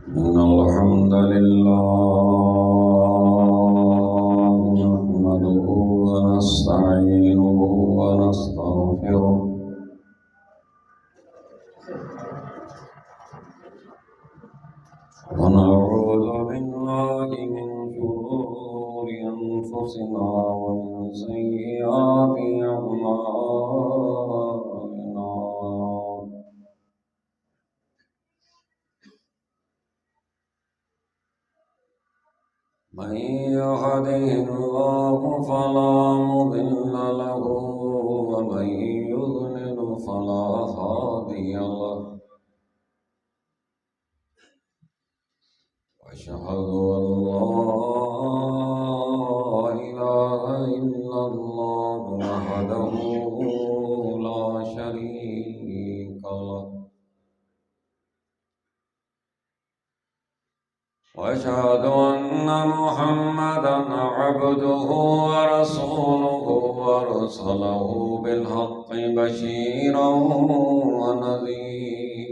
إن الحمد لله نحمده ونستعينه ونستغفره ونعوذ بالله من شرور أنفسنا ومن سيئات أعمالنا من يهده الله فلا مضل له ومن يضلل فلا هادي له وأشهد أن لا إله إلا الله وحده لا شريك له وأشهد أن محمدا عبده ورسوله وأرسله بالحق بشيرا ونذيرا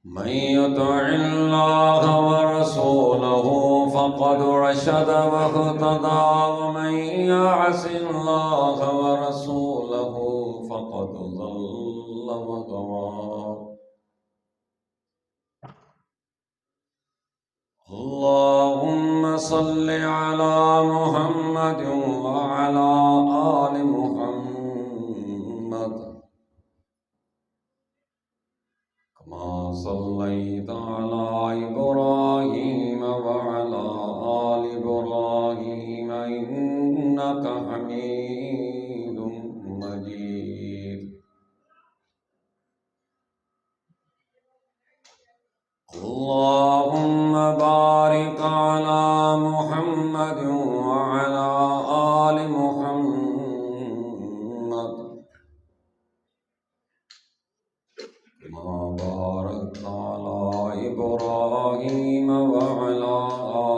من يطع الله ورسوله فقد رشد واهتدى ومن يعص الله ورسوله فقد ضل وغوى اللهم صل على محمد وعلى آل محمد كما صليت على إبراهيم وعلى آل إبراهيم إنك حميد مجيد اللهم بارك على محمد وعلى آل محمد كما باركت على إبراهيم وعلى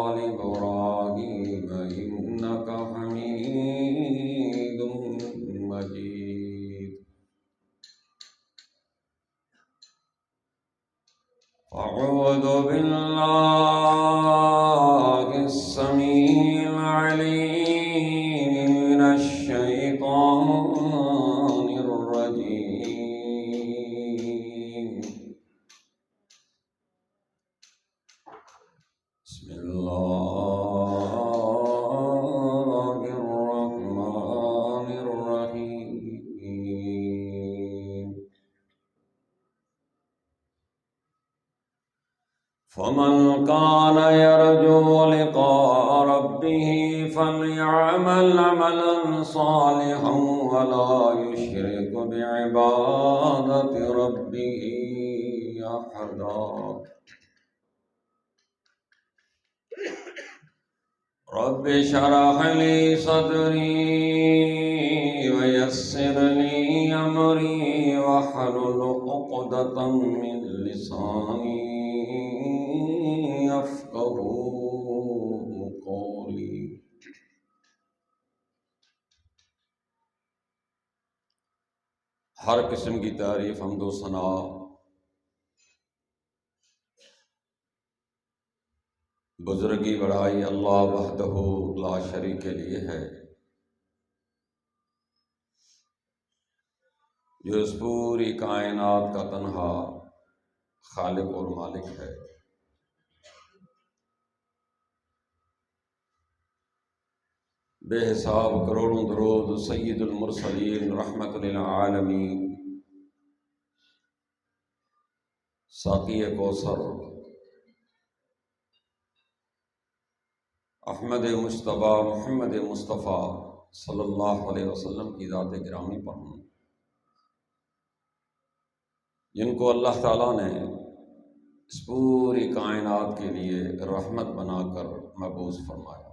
آل إبراهيم إنك حميد مجيد أعوذ بالله السميع العليم من الشيطان الرجيم بسم الله الرحمن الرحيم فمن كان يرجو لقاء ربه فليعمل عملا صالحا ولا يشرك بعبادة ربه أحدا رب اشرح لي صدري ويسر لي أمري واحلل عقدة من لساني يفقهوا قولي ہر قسم کی تعریف حمد و ثنا بزرگی بڑائی اللہ وحدہ لا شریک کے لیے ہے جو اس پوری کائنات کا تنہا خالق اور مالک ہے۔ بے حساب کروڑوں درود سید المرسلین رحمت للعالمین ساقی کوثر احمد مجتبیٰ محمد مصطفیٰ صلی اللہ علیہ وسلم کی ذات گرامی پر ہوں، جن کو اللہ تعالیٰ نے اس پوری کائنات کے لیے رحمت بنا کر مبعوث فرمایا۔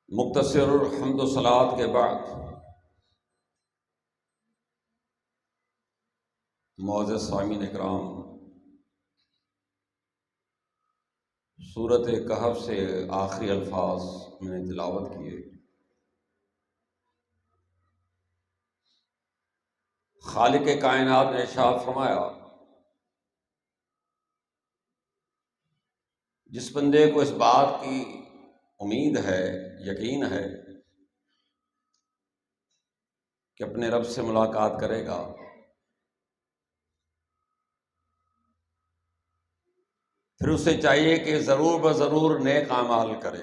مختصر حمد و صلوات کے بعد معزز سامعین اکرام، سورۃ کہف سے آخری الفاظ میں نے تلاوت کیے۔ خالق کائنات نے ارشاد فرمایا، جس بندے کو اس بات کی امید ہے، یقین ہے کہ اپنے رب سے ملاقات کرے گا، پھر اسے چاہیے کہ ضرور بضرور نیک اعمال کرے،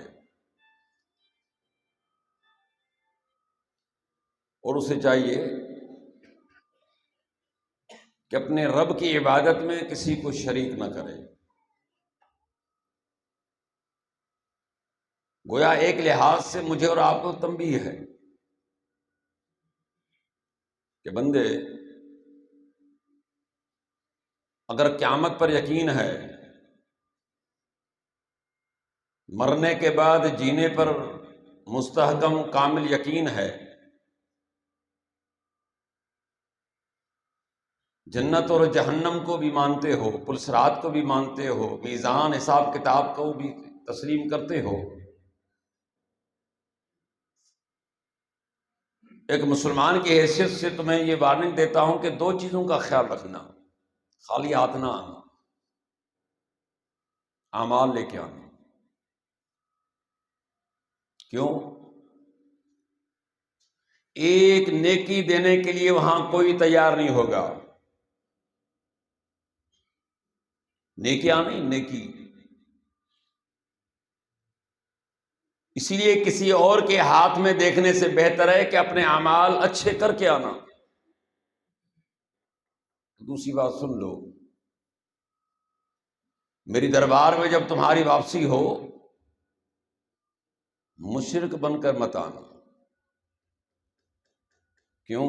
اور اسے چاہیے کہ اپنے رب کی عبادت میں کسی کو شریک نہ کرے۔ گویا ایک لحاظ سے مجھے اور آپ کو تنبیہ ہے کہ بندے اگر قیامت پر یقین ہے، مرنے کے بعد جینے پر مستحکم کامل یقین ہے، جنت اور جہنم کو بھی مانتے ہو، پلسرات کو بھی مانتے ہو، میزان حساب کتاب کو بھی تسلیم کرتے ہو، ایک مسلمان کی حیثیت سے تمہیں یہ وارننگ دیتا ہوں کہ دو چیزوں کا خیال رکھنا، خالی ہاتھ نہ آنا، اعمال لے کے آنا۔ کیوں؟ ایک نیکی دینے کے لیے وہاں کوئی تیار نہیں ہوگا، نیکیاں نہیں، نیکی۔ اسی لیے کسی اور کے ہاتھ میں دیکھنے سے بہتر ہے کہ اپنے اعمال اچھے کر کے آنا۔ دوسری بات سن لو، میری دربار میں جب تمہاری واپسی ہو، مشرک بن کر مت آنا۔ کیوں؟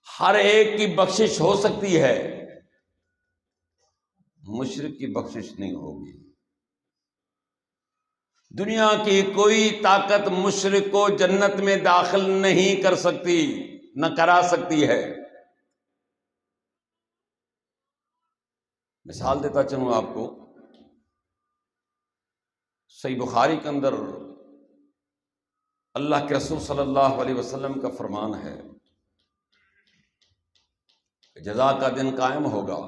ہر ایک کی بخشش ہو سکتی ہے، مشرک کی بخشش نہیں ہوگی۔ دنیا کی کوئی طاقت مشرک کو جنت میں داخل نہیں کر سکتی، نہ کرا سکتی ہے۔ مثال دیتا چلوں آپ کو، صحیح بخاری کے اندر اللہ کے رسول صلی اللہ علیہ وسلم کا فرمان ہے کہ جزا کا دن قائم ہوگا،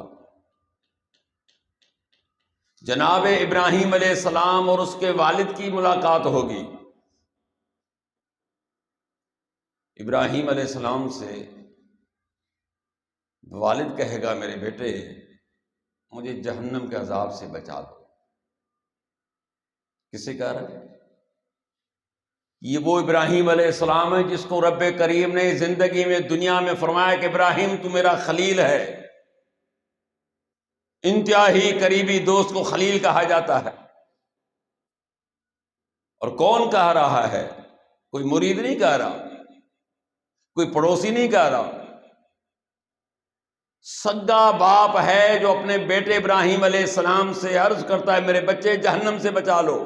جناب ابراہیم علیہ السلام اور اس کے والد کی ملاقات ہوگی۔ ابراہیم علیہ السلام سے والد کہے گا، میرے بیٹے مجھے جہنم کے عذاب سے بچا دو۔ کسے کہہ رہا ہے؟ یہ وہ ابراہیم علیہ السلام ہے جس کو رب کریم نے زندگی میں دنیا میں فرمایا کہ ابراہیم تو میرا خلیل ہے۔ انتہائی قریبی دوست کو خلیل کہا جاتا ہے۔ اور کون کہہ رہا ہے؟ کوئی مرید نہیں کہہ رہا، کوئی پڑوسی نہیں کہہ رہا، سگا باپ ہے جو اپنے بیٹے ابراہیم علیہ السلام سے عرض کرتا ہے میرے بچے جہنم سے بچا لو۔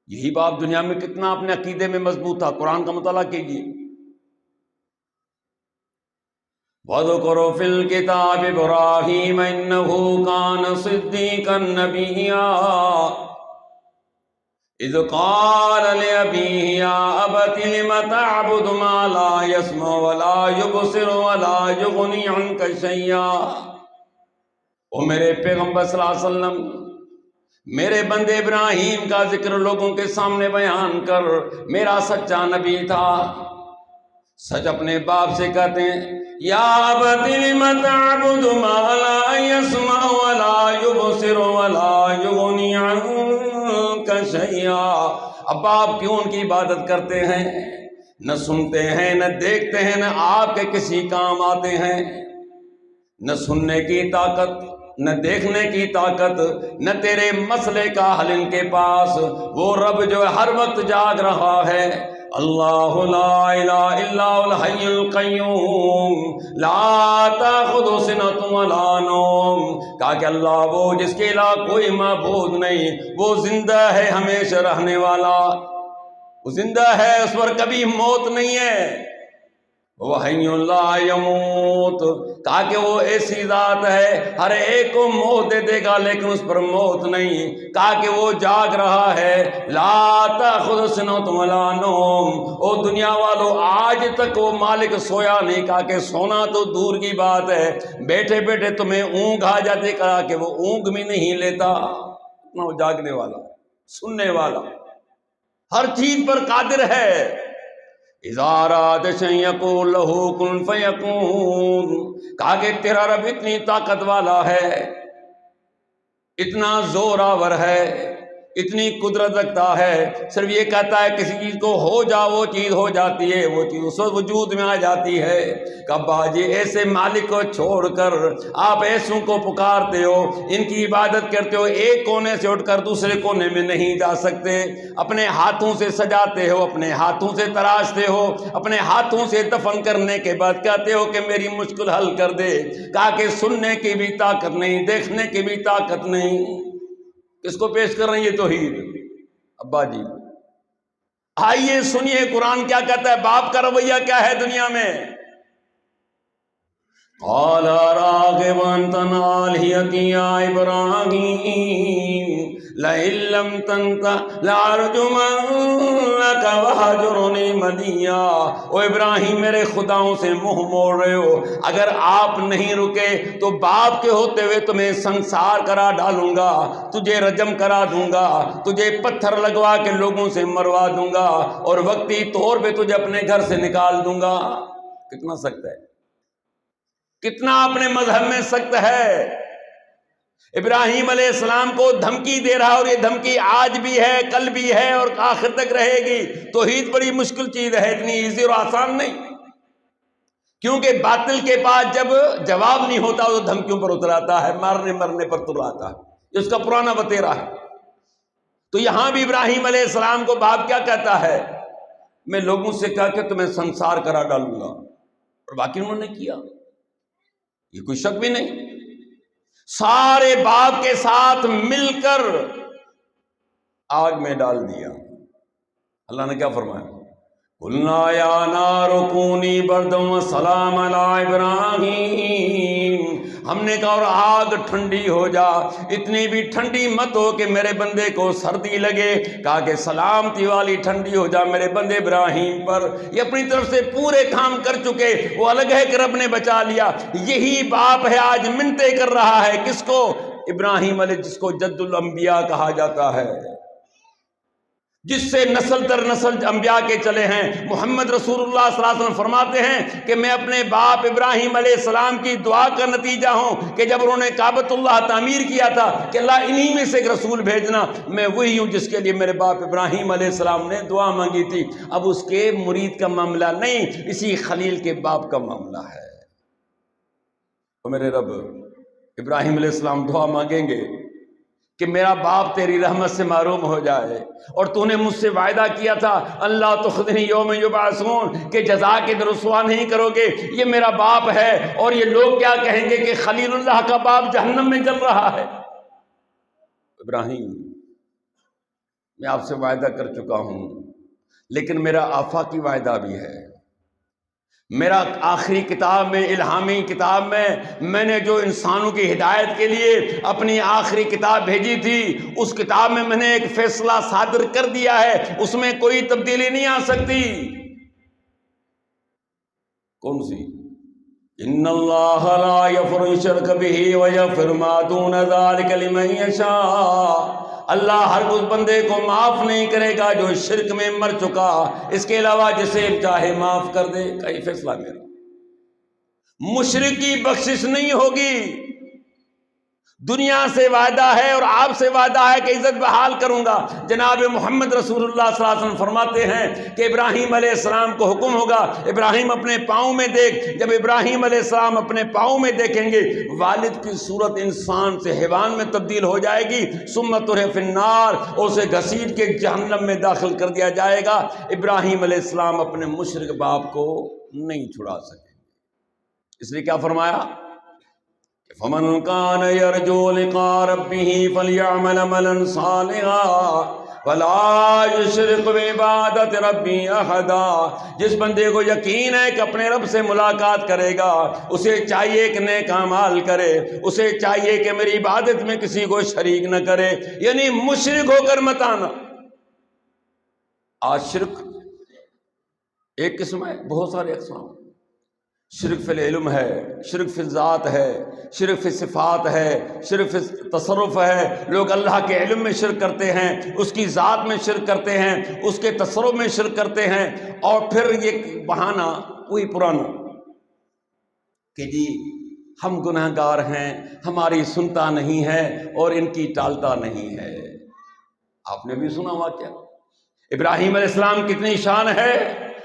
یہی باپ دنیا میں کتنا اپنے عقیدے میں مضبوط تھا، قرآن کا مطالعہ کیجیے۔ وَاذْكُرْ فِي الْكِتَابِ إِبْرَاهِيمَ إِنَّهُ كَانَ صِدِّيقًا نَبِيًّا إِذْ قَالَ لِأَبِيهِ يَا أَبَتِ لِمَ تَعْبُدُ مَا لَا يَسْمَعُ وَلَا يُبْصِرُ وَلَا يُغْنِي عَنْكَ شَيْئًا۔ او میرے پیغمبر صلی اللہ علیہ وسلم، میرے بندے ابراہیم کا ذکر لوگوں کے سامنے بیان کر، میرا سچا نبی تھا۔ سچ اپنے باپ سے کہتے ہیں، یا ابت لم تعبد ما لا يسمع ولا يبصر ولا يغني عنك شيئا۔ اب آپ کیوں ان کی عبادت کرتے ہیں؟ نہ سنتے ہیں، نہ دیکھتے ہیں، نہ آپ کے کسی کام آتے ہیں۔ نہ سننے کی طاقت، نہ دیکھنے کی طاقت، نہ تیرے مسئلے کا حل ان کے پاس۔ وہ رب جو ہر وقت جاگ رہا ہے، اللہ لا الہ الا الحی القیوم لا تاخذ سنۃ ولا نوم۔ کہا کہ اللہ وہ جس کے علاوہ کوئی معبود نہیں، وہ زندہ ہے، ہمیشہ رہنے والا، وہ زندہ ہے، اس پر کبھی موت نہیں ہے۔ وحی لا یموت، کہا کہ وہ ایسی ذات ہے ہر ایک کو موت دے دے گا لیکن اس پر موت نہیں، کہا کہ وہ جاگ رہا ہے، لا تأخذ سنۃ ولا نوم، او دنیا والو آج تک وہ مالک سویا نہیں، کہا کہ سونا تو دور کی بات ہے، بیٹھے بیٹھے تمہیں اونگ آ جاتی، کہا کہ وہ اونگ بھی نہیں لیتا، اتنا وہ جاگنے والا، سننے والا، ہر چیز پر قادر ہے۔ اذا اراد شیئا یقول له کن فیکون، کہا کہ تیرا رب اتنی طاقت والا ہے، اتنا زوراور ہے، اتنی قدرت رکھتا ہے، صرف یہ کہتا ہے کسی چیز کو ہو جا، وہ چیز ہو جاتی ہے، وہ چیز اس وقت وجود میں آ جاتی ہے۔ کبا جی ایسے مالک کو چھوڑ کر آپ ایسوں کو پکارتے ہو، ان کی عبادت کرتے ہو، ایک کونے سے اٹھ کر دوسرے کونے میں نہیں جا سکتے، اپنے ہاتھوں سے سجاتے ہو، اپنے ہاتھوں سے تراشتے ہو، اپنے ہاتھوں سے دفن کرنے کے بعد کہتے ہو کہ میری مشکل حل کر دے، کہا کہ سننے کی بھی طاقت نہیں، دیکھنے کی بھی طاقت نہیں، کس کو پیش کر رہے ہیں یہ توحید؟ ابا جی آئیے سنیے قرآن کیا کہتا ہے، باپ کا رویہ کیا ہے دنیا میں۔ قال راغب انت آلہتی یا ابراہیم لئن لم تنتہ لارجمنک وہجرنی ملیا، او ابراہیم میرے خداؤں سے منہ موڑ رہے ہو، اگر آپ نہیں رکے تو باپ کے ہوتے ہوئے تمہیں سنسار کرا ڈالوں گا، تجھے رجم کرا دوں گا، تجھے پتھر لگوا کے لوگوں سے مروا دوں گا، اور وقتی طور پہ تجھے اپنے گھر سے نکال دوں گا۔ کتنا سخت ہے، کتنا اپنے مذہب میں سخت ہے۔ ابراہیم علیہ السلام کو دھمکی دے رہا، اور یہ دھمکی آج بھی ہے، کل بھی ہے، اور آخر تک رہے گی۔ توحید بڑی مشکل چیز ہے، اتنی ایزی اور آسان نہیں، کیونکہ باطل کے پاس جب جواب نہیں ہوتا تو دھمکیوں پر اتراتا ہے، مارنے مرنے پر تلاتا ہے، یہ اس کا پرانا وتیرہ ہے۔ تو یہاں بھی ابراہیم علیہ السلام کو باپ کیا کہتا ہے، میں لوگوں سے کہا کہ تمہیں سنسار کرا ڈالوں گا، اور باقی انہوں نے کیا، یہ کوئی شک بھی نہیں، سارے باپ کے ساتھ مل کر آگ میں ڈال دیا۔ اللہ نے کیا فرمایا، قُلْنَا يَا نَارُ كُونِي بَرْدًا وَسَلَامًا عَلَىٰ إِبْرَاهِيمَ، ہم نے کہا اور آگ ٹھنڈی ہو جا، اتنی بھی ٹھنڈی مت ہو کہ میرے بندے کو سردی لگے، کہا کہ سلامتی والی ٹھنڈی ہو جا میرے بندے ابراہیم پر۔ یہ اپنی طرف سے پورے کام کر چکے، وہ الگ ہے کہ رب نے بچا لیا۔ یہی باپ ہے آج منتیں کر رہا ہے، کس کو؟ ابراہیم علیہ، جس کو جد الانبیاء کہا جاتا ہے، جس سے نسل در نسل انبیاء کے چلے ہیں۔ محمد رسول اللہ صلی اللہ علیہ وسلم فرماتے ہیں کہ میں اپنے باپ ابراہیم علیہ السلام کی دعا کا نتیجہ ہوں، کہ جب انہوں نے کعبۃ اللہ تعمیر کیا تھا کہ اللہ انہی میں سے ایک رسول بھیجنا، میں وہی ہوں جس کے لیے میرے باپ ابراہیم علیہ السلام نے دعا مانگی تھی۔ اب اس کے مرید کا معاملہ نہیں، اسی خلیل کے باپ کا معاملہ ہے۔ تو میرے رب، ابراہیم علیہ السلام دعا مانگیں گے کہ میرا باپ تیری رحمت سے محروم ہو جائے، اور تو نے مجھ سے وعدہ کیا تھا اللہ تخزنی یوم یبعثون، کہ جزا کے دن رسوا نہیں کرو گے، یہ میرا باپ ہے، اور یہ لوگ کیا کہیں گے کہ خلیل اللہ کا باپ جہنم میں جل رہا ہے۔ ابراہیم، میں آپ سے وعدہ کر چکا ہوں، لیکن میرا آفاقی وعدہ بھی ہے، میرا آخری کتاب میں، الہامی کتاب میں نے جو انسانوں کی ہدایت کے لیے اپنی آخری کتاب بھیجی تھی، اس کتاب میں میں نے ایک فیصلہ صادر کر دیا ہے، اس میں کوئی تبدیلی نہیں آ سکتی۔ کون سی؟ ان اللہ لا یغفر یشرک بہ ویغفر ما دون ذلک لمن یشاء، اللہ ہر اس بندے کو معاف نہیں کرے گا جو شرک میں مر چکا، اس کے علاوہ جسے چاہے معاف کر دے۔ کا یہ فیصلہ میرا، مشرک کی بخشش نہیں ہوگی۔ دنیا سے وعدہ ہے اور آپ سے وعدہ ہے کہ عزت بحال کروں گا۔ جناب محمد رسول اللہ صلی اللہ علیہ وسلم فرماتے ہیں کہ ابراہیم علیہ السلام کو حکم ہوگا، ابراہیم اپنے پاؤں میں دیکھ، جب ابراہیم علیہ السلام اپنے پاؤں میں دیکھیں گے، والد کی صورت انسان سے حیوان میں تبدیل ہو جائے گی، ثم طرح فی النار، اسے گھسیٹ کے جہنم میں داخل کر دیا جائے گا۔ ابراہیم علیہ السلام اپنے مشرک باپ کو نہیں چھڑا سکے، اس لیے کیا فرمایا، فَمَنْ كَانَ يَرْجُو لِقَاءَ رَبِّهِ فَلْيَعْمَلْ عَمَلًا صَالِحًا وَلَا يُشْرِكُ بِعِبَادَةِ رَبِّهِ أَحَدًا، جس بندے کو یقین ہے کہ اپنے رب سے ملاقات کرے گا، اسے چاہیے کہ نیک اعمال کرے، اسے چاہیے کہ میری عبادت میں کسی کو شریک نہ کرے، یعنی مشرک ہو کر مت آنا۔ آج شرک ایک قسم ہے، بہت سارے اقسام۔ شرک فی العلم ہے، شرک فی الذات ہے، شرک فی صفات ہے، شرک فی تصرف ہے۔ لوگ اللہ کے علم میں شرک کرتے ہیں، اس کی ذات میں شرک کرتے ہیں، اس کے تصرف میں شرک کرتے ہیں، اور پھر یہ بہانہ وہی پرانا کہ جی ہم گناہ گار ہیں، ہماری سنتا نہیں ہے اور ان کی ٹالتا نہیں ہے۔ آپ نے بھی سنا واقعہ ابراہیم علیہ السلام کتنی شان ہے،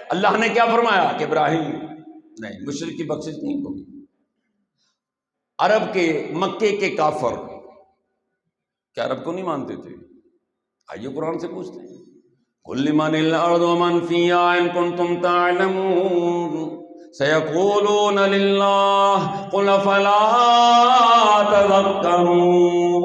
اللہ نے کیا فرمایا کہ ابراہیم نہیں، مشرک کی بخشش نہیں ہوگی۔ عرب کے مکے کے کافر کیا عرب کو نہیں مانتے تھے؟ آئیے قرآن سے پوچھتے ہیں، قُل لِمَنِ الْأَرْضُ وَمَنْ فِيهَا إِن كُنتُمْ تَعْلَمُونَ سَيَقُولُونَ لِلَّهِ قُلْ أَفَلَا تَذَكَّرُونَ۔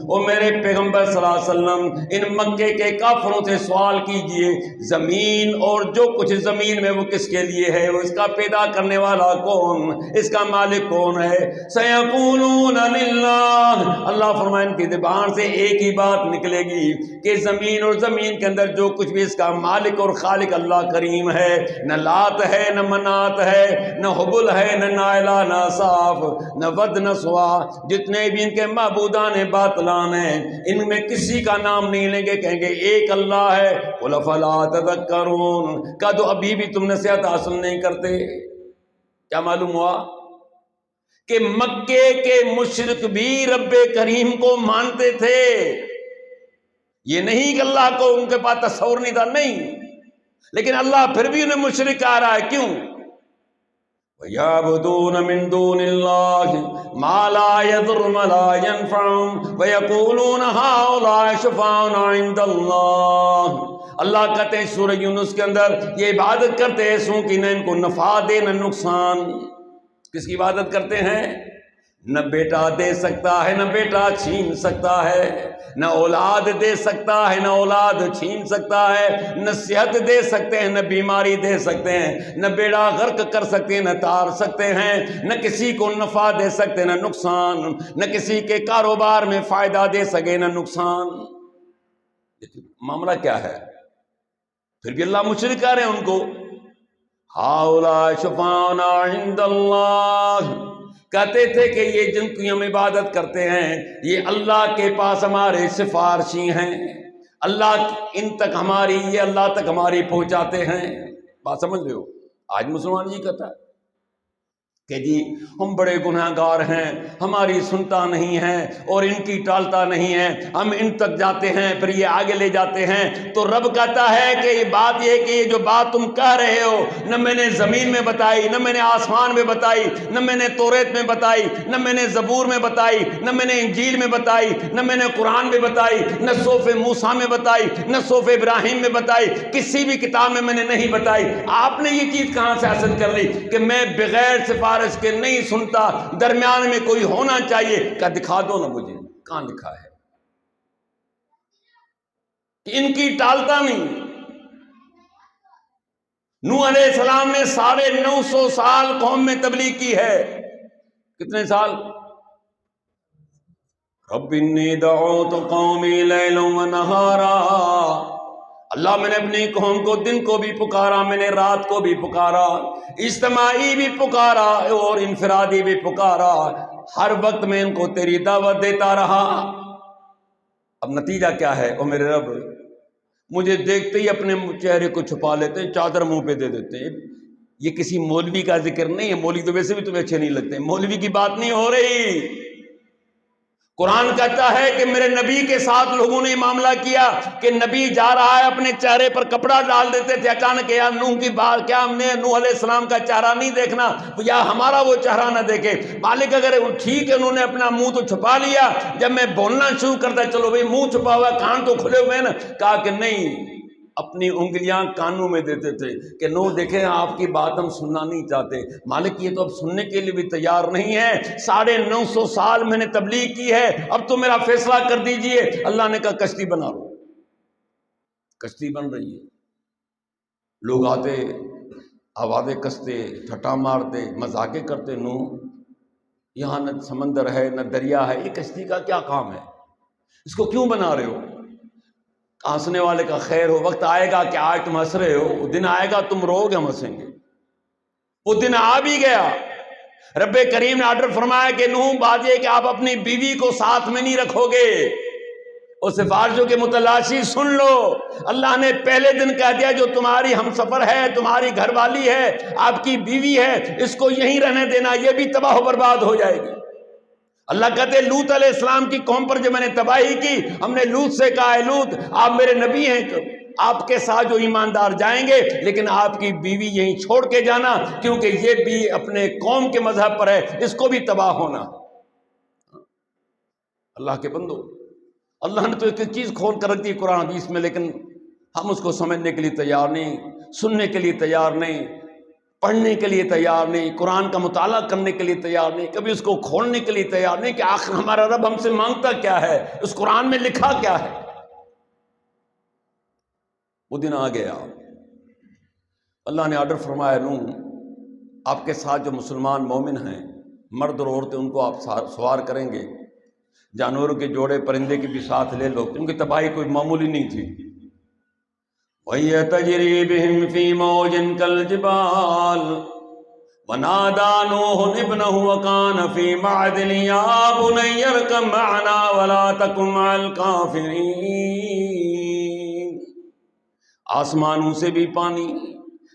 او میرے پیغمبر صلی اللہ علیہ وسلم ان مکے کے کافروں سے سوال کیجئے، زمین اور جو کچھ زمین میں وہ کس کے لیے ہے، وہ اس کا پیدا کرنے والا کون، اس کا مالک کون ہے؟ سَيَقُولُونَ لِلَّهِ، اللہ فرمائے ان کی زبان سے ایک ہی بات نکلے گی کہ زمین اور زمین کے اندر جو کچھ بھی اس کا مالک اور خالق اللہ کریم ہے، نہ لات ہے، نہ منات ہے، نہ حبل ہے، نہ نائلہ، نہ صاف، نہ ود، نہ سوا، جتنے بھی ان کے معبودان باطلان ہیں، ان میں کسی کا نام نہیں لیں گے، کہیں گے ایک اللہ ہے۔ قُلْ أَفَلَا تَذَكَّرُونَ، کہا تو ابھی بھی تم نصیحت حاصل نہیں کرتے۔ کیا معلوم ہوا کہ مکے کے مشرک بھی رب کریم کو مانتے تھے، یہ نہیں کہ اللہ کو ان کے پاس تصور نہیں تھا، نہیں، لیکن اللہ پھر بھی انہیں مشرک کہہ رہا ہے، کیوں؟ وَيَعْبُدُونَ مِن دُونِ اللَّهِ مَا لَا يَضُرُّهُمْ وَلَا يَنفَعُهُمْ وَيَقُولُونَ هَؤُلَاءِ شُفَعَاؤُنَا عِندَ اللَّهِ، اللہ کہتے ہیں سورہ یونس کے اندر، یہ عبادت کرتے ہیں ایسوں کی نہ ان کو نفع دے نہ نقصان۔ کس کی عبادت کرتے ہیں؟ نہ بیٹا دے سکتا ہے، نہ بیٹا چھین سکتا ہے، نہ اولاد دے سکتا ہے، نہ اولاد چھین سکتا ہے، نہ صحت دے سکتے ہیں، نہ بیماری دے سکتے ہیں، نہ بیڑا غرق کر سکتے ہیں، نہ تار سکتے ہیں، نہ کسی کو نفع دے سکتے نہ نقصان، نہ کسی کے کاروبار میں فائدہ دے سکے نہ نقصان۔ معاملہ کیا ہے؟ پھر بھی اللہ مشرک کہہ رہے ہیں ان کو، ہؤلاء شفعاؤنا عند اللہ، کہتے تھے کہ یہ جن کی ہم عبادت کرتے ہیں یہ اللہ کے پاس ہمارے سفارشی ہیں، اللہ ان تک ہماری، یہ اللہ تک ہماری پہنچاتے ہیں۔ بات سمجھ رہے ہو؟ آج مسلمان یہ کہتا ہے کہ جی ہم بڑے گناہ گار ہیں، ہماری سنتا نہیں ہے اور ان کی ٹالتا نہیں ہے، ہم ان تک جاتے ہیں پھر یہ آگے لے جاتے ہیں۔ تو رب کہتا ہے کہ یہ بات یہ کہ یہ جو بات تم کہہ رہے ہو، نہ میں نے زمین میں بتائی، نہ میں نے آسمان میں بتائی، نہ میں نے توریت میں بتائی، نہ میں نے زبور میں بتائی، نہ میں نے انجیل میں بتائی، نہ میں نے قرآن میں بتائی، نہ صحف موسیٰ میں بتائی، نہ صحف ابراہیم میں بتائی، کسی بھی کتاب میں نے نہیں بتائی۔ آپ نے یہ چیز کہاں سے حاصل کر لی کہ میں بغیر سفارش کے نہیں سنتا، درمیان میں کوئی ہونا چاہیے؟ کیا دکھا دو نا مجھے، کہاں لکھا ہے کہ ان کی ٹالتا نہیں؟ نوح علیہ السلام نے 950 سال قوم میں تبلیغ کی ہے۔ کتنے سال؟ رب انی دعوت قومی لیلا ونہارا، اللہ میں نے اپنی قوم کو دن کو بھی پکارا، میں نے رات کو بھی پکارا، اجتماعی بھی پکارا اور انفرادی بھی پکارا، ہر وقت میں ان کو تیری دعوت دیتا رہا۔ اب نتیجہ کیا ہے؟ او میرے رب، مجھے دیکھتے ہی اپنے چہرے کو چھپا لیتے ہیں، چادر منہ پہ دے دیتے ہیں۔ یہ کسی مولوی کا ذکر نہیں ہے، مولوی تو ویسے بھی تمہیں اچھے نہیں لگتے، مولوی کی بات نہیں ہو رہی۔ قرآن کہتا ہے کہ میرے نبی کے ساتھ لوگوں نے معاملہ کیا کہ نبی جا رہا ہے، اپنے چہرے پر کپڑا ڈال دیتے تھے، اچانک یا نوح کی بات، کیا ہم نے نوح علیہ السلام کا چہرہ نہیں دیکھنا یا ہمارا وہ چہرہ نہ دیکھے؟ مالک اگر ٹھیک ہے انہوں نے اپنا منہ تو چھپا لیا، جب میں بولنا شروع کرتا چلو بھئی منہ چھپا ہوا، کان تو کھلے ہوئے نا، کہا کہ نہیں، اپنی انگلیاں کانوں میں دیتے تھے کہ نو دیکھیں آپ کی بات ہم سننا نہیں چاہتے۔ مالک یہ تو اب سننے کے لیے بھی تیار نہیں ہے، 950 سال میں نے تبلیغ کی ہے، اب تو میرا فیصلہ کر دیجئے۔ اللہ نے کہا کشتی بنا لو۔ کشتی بن رہی ہے، لوگ آتے آوازیں کستے، ٹھٹا مارتے، مذاقیں کرتے، نوح یہاں نہ سمندر ہے نہ دریا ہے، یہ کشتی کا کیا کام ہے، اس کو کیوں بنا رہے ہو؟ ہنسنے والے کا خیر ہو، وقت آئے گا کہ آج تم ہنس رہے ہو، وہ دن آئے گا تم رو گے، ہم ہنسیں گے۔ وہ دن آ بھی گیا، رب کریم نے آرڈر فرمایا کہ نوح بات یہ کہ آپ اپنی بیوی کو ساتھ میں نہیں رکھو گے، اور سفارشوں کے متلاشی سن لو، اللہ نے پہلے دن کہہ دیا جو تمہاری ہم سفر ہے، تمہاری گھر والی ہے، آپ کی بیوی ہے، اس کو یہیں رہنے دینا، یہ بھی تباہ و برباد ہو جائے گی۔ اللہ کہتے ہیں لوط علیہ السلام کی قوم پر جب میں نے تباہی کی، ہم نے لوط سے کہا ہے لوط آپ میرے نبی ہیں، آپ کے ساتھ جو ایماندار جائیں گے، لیکن آپ کی بیوی یہیں چھوڑ کے جانا، کیونکہ یہ بھی اپنے قوم کے مذہب پر ہے، اس کو بھی تباہ ہونا۔ اللہ کے بندو، اللہ نے تو ایک چیز کھول کر رکھ دی قرآن حدیث میں، لیکن ہم اس کو سمجھنے کے لیے تیار نہیں، سننے کے لیے تیار نہیں، پڑھنے کے لیے تیار نہیں، قرآن کا مطالعہ کرنے کے لیے تیار نہیں، کبھی اس کو کھولنے کے لیے تیار نہیں کہ آخر ہمارا رب ہم سے مانگتا کیا ہے، اس قرآن میں لکھا کیا ہے۔ وہ دن آ گیا، اللہ نے آرڈر فرمایا نوح آپ کے ساتھ جو مسلمان مومن ہیں، مرد اور عورتیں، ان کو آپ سوار کریں گے، جانوروں کے جوڑے پرندے کی بھی ساتھ لے لو، کیونکہ تباہی کوئی معمولی نہیں تھی۔ وَهِيَ تَجْرِي بِهِمْ فِي مَوْجٍ كَالْجِبَالِ وَنَادَىٰ نُوحٌ ابْنَهُ وَكَانَ فِي مَعْزِلٍ يَا بُنَيَّ ارْكَب مَّعَنَا وَلَا تَكُن مَّعَ الْكَافِرِينَ۔ آسمانوں سے بھی پانی،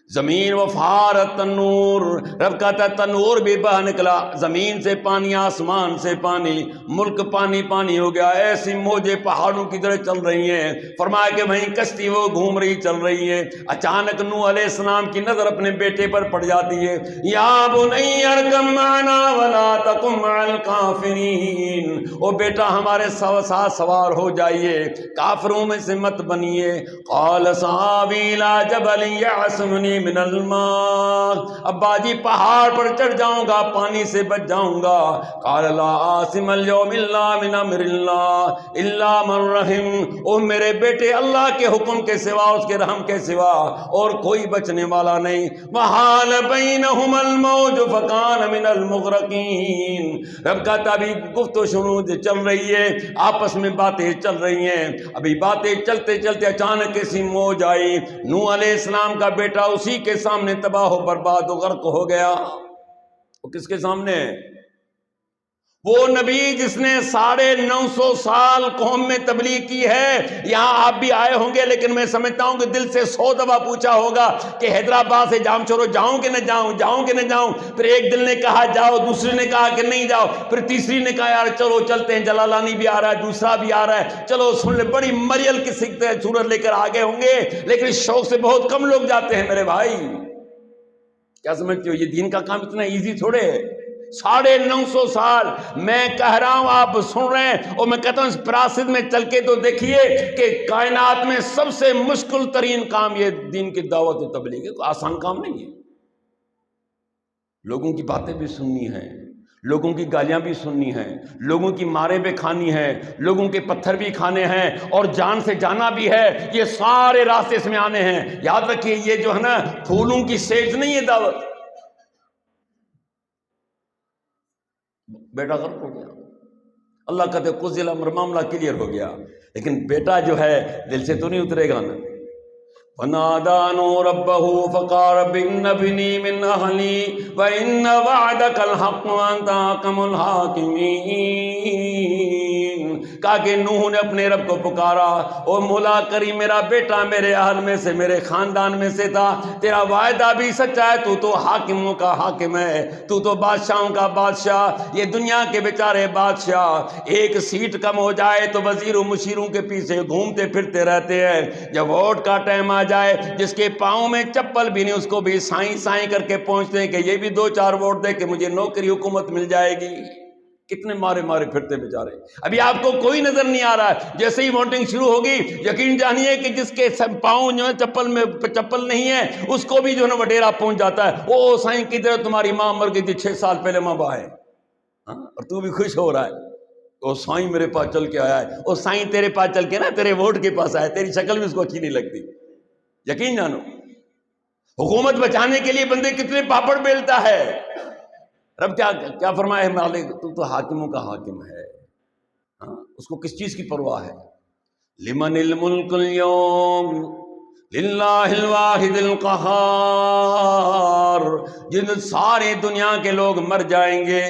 زمین وفارت تنور، رب کہتا ہے تنور بھی بہہ نکلا، زمین سے پانی، آسمان سے پانی، ملک پانی پانی ہو گیا، ایسی موجیں پہاڑوں کی طرح چل رہی ہیں۔ فرمایا کہ وہیں کشتی وہ گھوم رہی چل رہی ہے، اچانک نوح علیہ السلام کی نظر اپنے بیٹے پر پڑ جاتی ہے، یا بنی ارکب معنا ولا تکن مع الکافرین، او بیٹا ہمارے ساتھ سوار ہو جائیے، کافروں میں سے مت بنیے۔ قال سآوی الی جبل یعصمنی من الماء، ابا جی پہاڑ پر چڑھ جاؤں گا، پانی سے بچ جاؤں گا۔ قال لا عاصم اليوم الا من امر اللہ الا من رحم، او میرے بیٹے اللہ کے حکم کے سوا، اس کے رحم کے سوا اور کوئی بچنے والا نہیں۔ وحال بینہما الموج فکان من المغرقین، رب کا ابھی گفت و شنود چل رہی ہے، آپس میں باتیں چل رہی ہیں، ابھی باتیں چلتے چلتے اچانک ایسی موج آئی، نوح علیہ السلام کا بیٹا اسی کے سامنے تباہ و برباد و غرق ہو گیا۔ وہ کس کے سامنے؟ وہ نبی جس نے 950 سال قوم میں تبلیغ کی ہے۔ یہاں آپ بھی آئے ہوں گے، لیکن میں سمجھتا ہوں کہ دل سے 100 دفعہ پوچھا ہوگا کہ حیدرآباد سے جام چھوڑو، جاؤں کہ نہ جاؤں، جاؤں کہ نہ جاؤں۔ پھر ایک دل نے کہا جاؤ، دوسرے نے کہا کہ نہیں جاؤ، پھر تیسری نے کہا یار چلو چلتے ہیں، جلالانی بھی آ رہا ہے، دوسرا بھی آ رہا ہے، چلو سن لے۔ بڑی مریل کی صورت لے کر آگے ہوں گے، لیکن اس شوق سے بہت کم لوگ جاتے ہیں میرے بھائی۔ کیا سمجھتے ہو یہ دین کا کام اتنا ایزی تھوڑے ہے؟ 950 سال میں کہہ رہا ہوں، آپ سن رہے ہیں، اور میں کہتا ہوں اس پراسد میں چل کے تو دیکھیے کہ کائنات میں سب سے مشکل ترین کام یہ دین کی دعوت و تبلیغ ہے، کوئی آسان کام نہیں ہے۔ لوگوں کی باتیں بھی سننی ہیں، لوگوں کی گالیاں بھی سننی ہیں، لوگوں کی مارے بھی کھانی ہیں، لوگوں کے پتھر بھی کھانے ہیں، اور جان سے جانا بھی ہے، یہ سارے راستے اس میں آنے ہیں۔ یاد رکھیے یہ جو ہے نا پھولوں کی سیج نہیں ہے دعوت۔ بیٹا غرق ہو گیا، اللہ کہتے قضی الامر، معاملہ کلیئر ہو گیا، لیکن بیٹا جو ہے دل سے تو نہیں اترے گا نا۔ وَنَادَىٰ نُوحٌ رَبَّهُ فَقَالَ رَبِّ إِنَّ ابْنِي مِنْ أَهْلِي وَإِنَّ وَعْدَكَ الْحَقُّ وَأَنْتَ أَحْكَمُ الْحَاكِمِينَ، کہا کہ نوح نے اپنے رب کو پکارا، او مولا کریم میرا بیٹا میرے اہل میں سے، میرے خاندان میں سے تھا، تیرا وعدہ بھی سچا ہے، تو تو حاکموں کا حاکم ہے، تو تو بادشاہوں کا بادشاہ۔ یہ دنیا کے بیچارے بادشاہ ایک سیٹ کم ہو جائے تو وزیر و مشیروں کے پیچھے گھومتے پھرتے رہتے ہیں، جب ووٹ کا ٹائم آ جائے جس کے پاؤں میں چپل بھی نہیں اس کو بھی سائیں سائیں کر کے پہنچتے ہیں کہ یہ بھی 2-4 ووٹ دے کہ مجھے نوکری حکومت مل جائے گی۔ کتنے مارے مارے پھرتے بیچارے۔ ابھی آپ کو کوئی نظر نہیں آ رہا ہے، جیسے ہی ووٹنگ شروع ہوگی یقین جانیے کہ جس کے پاؤں جو ہے چپل نہیں ہے اس کو بھی جو ہے نا وڈیرا پہنچ جاتا ہے، او سائیں کدھر تمہاری ماں مر گئی تھی 6 سال پہلے، ماں باپ ہے، اور تو بھی خوش ہو رہا ہے۔ وہ سائیں میرے پاس چل کے آیا ہے، وہ سائیں تیرے پاس چل کے نا تیرے ووٹ کے پاس آیا، تیری شکل بھی اس کو اچھی نہیں لگتی، یقین جانو۔ حکومت بچانے کے لیے بندے کتنے پاپڑ بیلتا ہے۔ رب کیا فرمایا ہے مالک، تو حاکموں کا حاکم ہے، ہاں اس کو کس چیز کی پرواہ ہے؟ لمن الملک اليوم للہ الواحد القہار، جن سارے دنیا کے لوگ مر جائیں گے،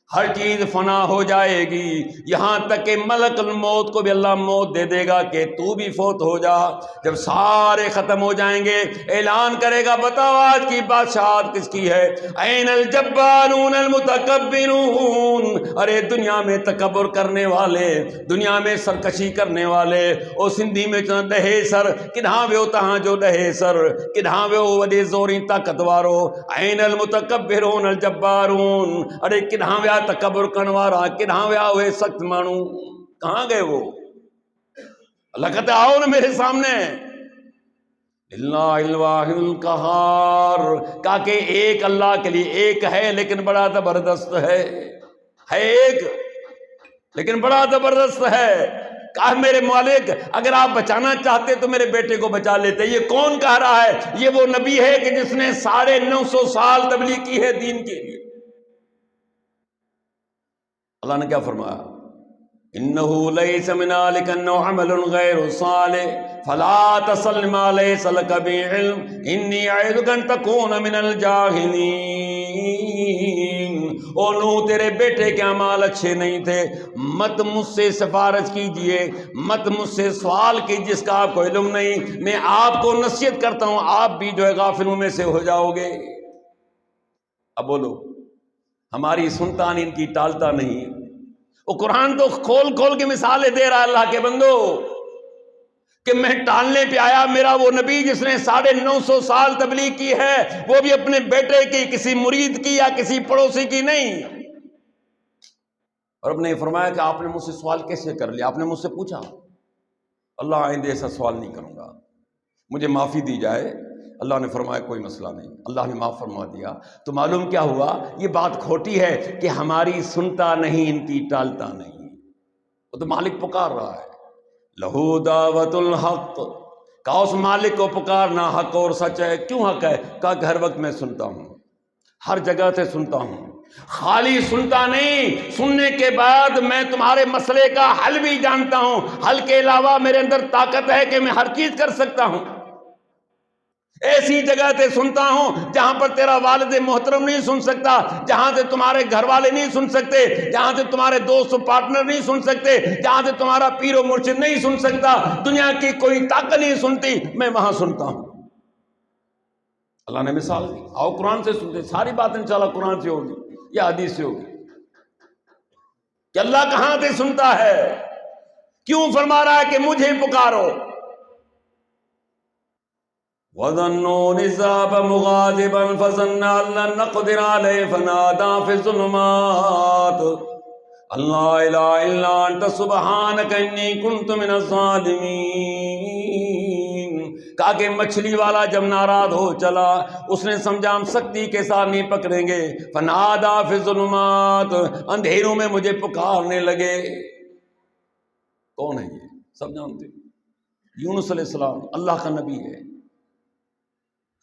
ہر چیز فنا ہو جائے گی، یہاں تک کہ ملک الموت کو بھی اللہ موت دے دے گا کہ تو بھی فوت ہو جا۔ جب سارے ختم ہو جائیں گے اعلان کرے گا بتاؤ آج کی بادشاہت کس کی ہے؟ این الجبارون المتکبرون، ارے دنیا میں تکبر کرنے والے، دنیا میں سرکشی کرنے والے، او سندھی میں ڈہے سر کدھاں ویو تہاں جو ڈہے سر کدھاں ویو وڈے زوری طاقت وارو، این المتکبرون الجبارون، ارے کدھاں ویا تکبر کرن وارا، کدھاں ویا ہوئے سخت مانو، کہاں گئے وہ؟ اللہ کہتے آؤ نا میرے سامنے۔ اللہ الواحد القہار، کہا کہ ایک اللہ کے لیے ایک ہے لیکن بڑا زبردست ہے ایک لیکن بڑا زبردست ہے۔ کہا میرے مالک اگر آپ بچانا چاہتے تو میرے بیٹے کو بچا لیتے۔ یہ کون کہہ رہا ہے؟ یہ وہ نبی ہے کہ جس نے 950 سال تبلیغ کی ہے دین کے لیے۔ اللہ نے کیا فرمایا؟ انہو لیس من آلک انہو عمل غیر صالح فلا تصل ما لیس لک بعلم انی اعظک ان تکون من الجاہلین۔ او نوح تیرے بیٹے کے اعمال اچھے نہیں تھے، مت مجھ سے سفارش کیجئے، مت مجھ سے سوال کی جس کا آپ کو علم نہیں، میں آپ کو نصیحت کرتا ہوں آپ بھی جو ہے غافلوں میں سے ہو جاؤ گے۔ اب بولو، ہماری سنتا نہیں ان کی ٹالتا نہیں۔ وہ قرآن تو کھول کھول کے مثالیں دے رہا ہے اللہ کے بندو کہ میں ٹالنے پہ آیا، میرا وہ نبی جس نے 950 سال تبلیغ کی ہے وہ بھی اپنے بیٹے کی، کسی مرید کی یا کسی پڑوسی کی نہیں۔ اور اب نے فرمایا کہ آپ نے مجھ سے سوال کیسے کر لیا؟ آپ نے مجھ سے پوچھا؟ اللہ آئندہ ایسا سوال نہیں کروں گا، مجھے معافی دی جائے۔ اللہ نے فرمایا کوئی مسئلہ نہیں، اللہ نے معاف فرما دیا۔ تو معلوم کیا ہوا؟ یہ بات کھوٹی ہے کہ ہماری سنتا نہیں ان کی ٹالتا نہیں۔ وہ تو مالک پکار رہا ہے، لہو دعوت الحق، کہا اس مالک کو پکارنا حق اور سچ ہے۔ کیوں حق ہے؟ کہا کہ ہر وقت میں سنتا ہوں، ہر جگہ سے سنتا ہوں، خالی سنتا نہیں، سننے کے بعد میں تمہارے مسئلے کا حل بھی جانتا ہوں، حل کے علاوہ میرے اندر طاقت ہے کہ میں ہر چیز کر سکتا ہوں۔ ایسی جگہ سے سنتا ہوں جہاں پر تیرا والد محترم نہیں سن سکتا، جہاں سے تمہارے گھر والے نہیں سن سکتے، جہاں سے تمہارے دوست و پارٹنر نہیں سن سکتے، جہاں سے تمہارا پیر و مرشد نہیں سن سکتا، دنیا کی کوئی طاقت نہیں سنتی، میں وہاں سنتا ہوں۔ اللہ نے مثال دی، آؤ قرآن سے سنتے، ساری بات انشاءاللہ قرآن سے ہوگی یا حدیث سے ہوگی کہ اللہ کہاں سے سنتا ہے، کیوں فرما رہا ہے کہ مجھے پکارو۔ وَظَنُّونِ ذَهَبَ مُغَاضِبًا فَظَنَّ أَن لَّن نَّقْدِرَ عَلَيْهِ فَنَادَىٰ فِي الظُّلُمَاتِ أَن لَّا إِلَٰهَ إِلَّا أَنتَ سُبْحَانَكَ إِنِّي كُنتُ مِنَ الظَّالِمِينَ۔ کہا کہ مچھلی والا جب ناراض ہو چلا، اس نے سمجھا ہم سختی کے ساتھ نہیں پکڑیں گے، فَنَادَىٰ فِي الظُّلُمَاتِ، اندھیروں میں مجھے پکارنے لگے۔ کون ہے یہ؟ سب جانتے ہیں، یونس علیہ السلام اللہ کا نبی ہے۔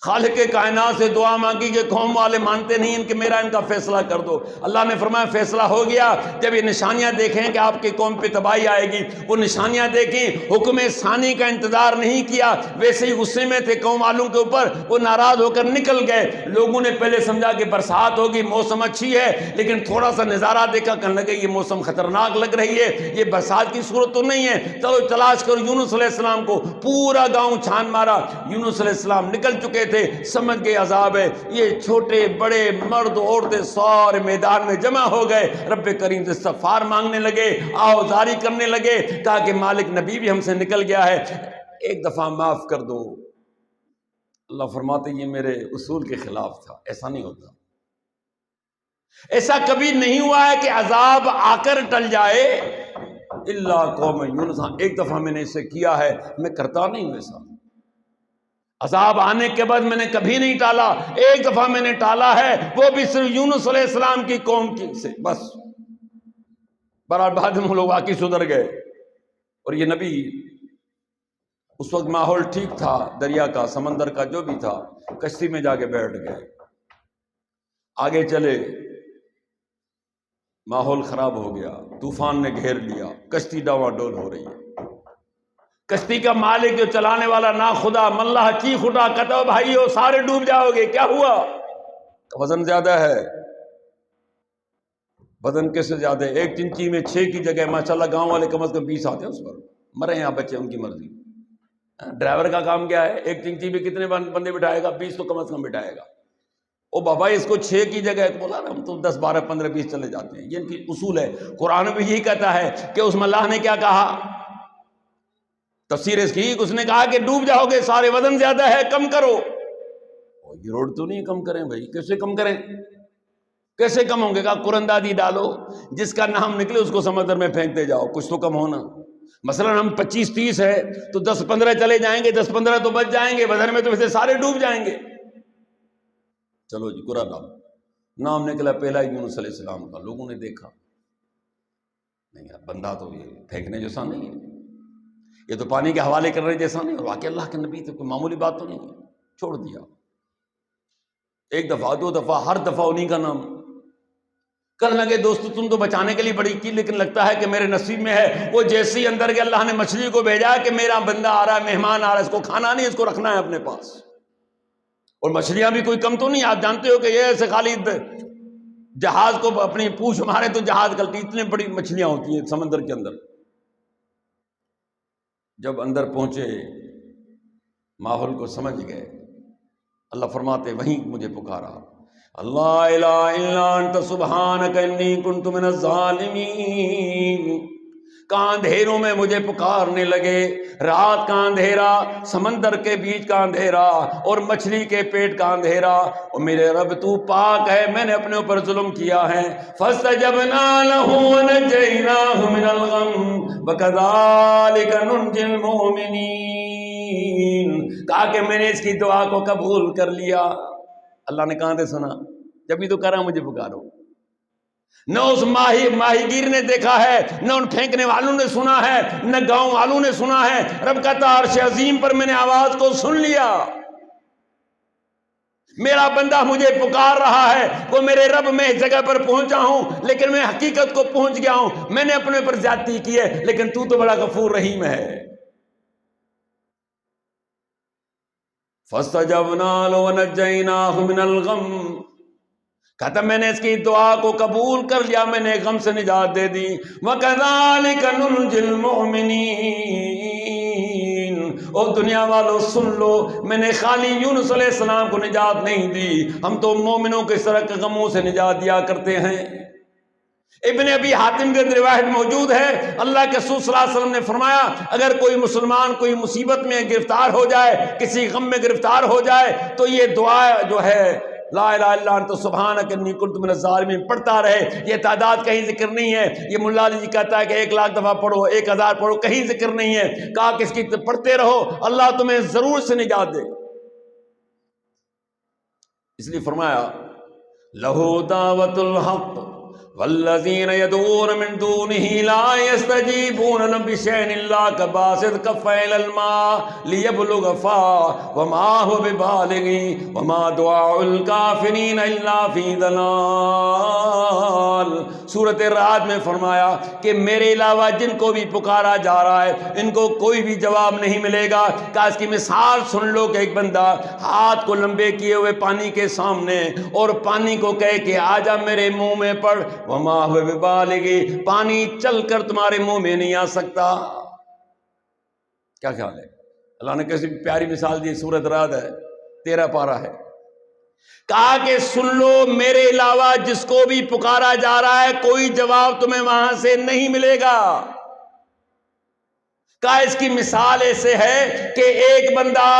خالق کائنات سے دعا مانگی کہ قوم والے مانتے نہیں ان کہ میرا ان کا فیصلہ کر دو۔ اللہ نے فرمایا فیصلہ ہو گیا، جب یہ نشانیاں دیکھیں کہ آپ کی قوم پہ تباہی آئے گی، وہ نشانیاں دیکھیں، حکم ثانی کا انتظار نہیں کیا، ویسے ہی غصے میں تھے قوم والوں کے اوپر، وہ ناراض ہو کر نکل گئے۔ لوگوں نے پہلے سمجھا کہ برسات ہوگی، موسم اچھی ہے، لیکن تھوڑا سا نظارہ دیکھا، کہنے لگے یہ موسم خطرناک لگ رہی ہے، یہ برسات کی صورت تو نہیں ہے، چلو تلاش کرو یونس علیہ السلام کو۔ پورا گاؤں چھان مارا، یونس علیہ السلام نکل چکے تھے، سمجھ گئے عذاب ہے۔ یہ چھوٹے بڑے مرد عورتیں سارے میدان میں جمع ہو گئے، رب کریم سے استغفار مانگنے لگے، آہوازاری کرنے لگے، کہا کہ مالک نبی بھی ہم سے نکل گیا ہے، ایک دفعہ معاف کر دو۔ اللہ فرماتے یہ میرے اصول کے خلاف تھا، ایسا نہیں ہوتا، ایسا کبھی نہیں ہوا ہے کہ عذاب آ کر ٹل جائے الا قوم یونس۔ ایک دفعہ میں نے اسے کیا ہے، میں کرتا نہیں ہوں ایسا۔ عذاب آنے کے بعد میں نے کبھی نہیں ٹالا، ایک دفعہ میں نے ٹالا ہے، وہ بھی صرف یونس علیہ السلام کی قوم کی سے، بس بہرحال بعد میں لوگ واقعی سدھر گئے، اور یہ نبی اس وقت ماحول ٹھیک تھا، دریا کا سمندر کا جو بھی تھا، کشتی میں جا کے بیٹھ گئے، آگے چلے، ماحول خراب ہو گیا، طوفان نے گھیر لیا، کشتی ڈاواں ڈول ہو رہی ہے، کشتی کا مالک جو چلانے والا نا خدا ملہ چیخ اٹھا، کہتا بھائیو سارے ڈوب جاؤ گے، کیا ہوا؟ وزن زیادہ ہے، وزن کیسے زیادہ ہے؟ ایک چنچی میں 6 کی جگہ ماشاءاللہ گاؤں والے کم از کم 20 آتے ہیں اس پر، مرے یا بچے ان کی مرضی، ڈرائیور کا کام کیا ہے؟ ایک چنچی میں کتنے بندے بٹھائے گا؟ 20 تو کم از کم بٹھائے گا، او بابا اس کو 6 کی جگہ بولا نا، ہم تو 10 12 15 20 چلے جاتے ہیں، یہ ان کی اصول ہے۔ قرآن بھی یہی کہتا ہے کہ اس میں اللہ نے کیا کہا؟ تفسیر اس کی اس نے کہا کہ ڈوب جاؤ گے سارے، وزن زیادہ ہے، کم کرو۔ یہ روڈ تو نہیں کم کریں بھائی، کیسے کم کریں؟ کیسے کم ہوں گے؟ کہا قرآندادی ڈالو، جس کا نام نکلے اس کو سمندر میں پھینکتے جاؤ، کچھ تو کم ہونا۔ مثلا ہم 25 30 ہے تو 10 15 چلے جائیں گے، 10 15 تو بچ جائیں گے، وزن میں تو ویسے سارے ڈوب جائیں گے۔ چلو جی قرآن نام نکلا پہلا یونس علیہ السلام کا، لوگوں نے دیکھا نہیں یار بندہ تو یہ پھینکنے جیسا نہیں ہے، یہ تو پانی کے حوالے کرنے جیسا نہیں، اور واقعی اللہ کے نبی تو کوئی معمولی بات تو نہیں ہے، چھوڑ دیا۔ ایک دفعہ 2 دفعہ، ہر دفعہ انہیں کا نام کرنے لگے۔ دوستو تم تو بچانے کے لیے بڑی کی، لیکن لگتا ہے کہ میرے نصیب میں ہے۔ وہ جیسے ہی اندر کے اللہ نے مچھلی کو بھیجا کہ میرا بندہ آ رہا ہے، مہمان آ رہا ہے، اس کو کھانا نہیں، اس کو رکھنا ہے اپنے پاس۔ اور مچھلیاں بھی کوئی کم تو نہیں، آپ جانتے ہو کہ یہ ایسے خالی جہاز کو اپنی پوچھ مارے تو جہاز گلتی، اتنے بڑی مچھلیاں ہوتی ہیں سمندر کے اندر۔ جب اندر پہنچے ماحول کو سمجھ گئے، اللہ فرماتے وہیں مجھے پکارا، اللہ الہ الا انت سبحانک انی کنت من الظالمین۔ کہاں اندھیروں میں مجھے پکارنے لگے، رات کا اندھیرا، سمندر کے بیچ کا اندھیرا، اور مچھلی کے پیٹ کا اندھیرا، اور میرے رب تو پاک ہے، میں نے اپنے اوپر ظلم کیا ہے۔ فاستجبنا له ونجيناه من الغم وكذلك ننجي المؤمنين۔ کہا کہ میں نے اس کی دعا کو قبول کر لیا۔ اللہ نے کہاں سے سنا؟ جبھی تو کہہ رہا مجھے پکارو۔ نہ اس ماہی گیر نے دیکھا ہے، نہ ان پھینکنے والوں نے سنا ہے، نہ گاؤں والوں نے سنا ہے۔ رب کہتا عرش عظیم پر میں نے آواز کو سن لیا، میرا بندہ مجھے پکار رہا ہے، وہ میرے رب میں اس جگہ پر پہنچا ہوں، لیکن میں حقیقت کو پہنچ گیا ہوں، میں نے اپنے پر زیادتی کی ہے، لیکن تو بڑا غفور رحیم ہے۔ فَاسْتَجَبْنَا لَهُ وَنَجَّيْنَاهُ مِنَ الْغَمِّ۔ کہتا میں نے اس کی دعا کو قبول کر لیا، میں نے غم سے نجات دے دی۔ وَكَذَلِكَ نُنْجِي الْمُؤْمِنِينَ۔ اور دنیا والوں سن لو، میں نے خالی یونس علیہ السلام کو نجات نہیں دی، ہم تو مومنوں کے سر کے غموں سے نجات دیا کرتے ہیں۔ ابن ابی حاتم کے روایت موجود ہے، اللہ کے رسول صلی اللہ علیہ وسلم نے فرمایا اگر کوئی مسلمان کوئی مصیبت میں گرفتار ہو جائے، کسی غم میں گرفتار ہو جائے، تو یہ دعا جو ہے لا الہ الا انت سبحانک انی کنت من الظالمین پڑھتا رہے۔ یہ تعداد کہیں ذکر نہیں ہے، یہ ملا علی جی کہتا ہے کہ 1,00,000 دفعہ پڑھو، 1,000 پڑھو، کہیں ذکر نہیں ہے۔ کہا کہ اس کی پڑھتے رہو، اللہ تمہیں ضرور سے نجات دے۔ اس لیے فرمایا لہو دعوت الحق والذین یدعون من دونہ لا یستجیبون لهم بشیء الا کباسط کفیہ الی الماء لیبلغ فاہ وما هو ببالغہ وما دعاء الکافرین الا فی ضلال۔ سورۃ الرعد میں فرمایا کہ میرے علاوہ جن کو بھی پکارا جا رہا ہے ان کو کوئی بھی جواب نہیں ملے گا۔ کہ اس کی مثال سن لو کہ ایک بندہ ہاتھ کو لمبے کیے ہوئے پانی کے سامنے، اور پانی کو کہے کہ آجا میرے منہ میں پڑ، وما هو ببالغ، پانی چل کر تمہارے منہ میں نہیں آ سکتا۔ کیا خیال ہے؟ اللہ نے کیسی پیاری مثال دی، سورۃ الرعد ہے 13 پارہ ہے۔ کہا کہ سن لو میرے علاوہ جس کو بھی پکارا جا رہا ہے کوئی جواب تمہیں وہاں سے نہیں ملے گا۔ کہا اس کی مثال ایسے ہے کہ ایک بندہ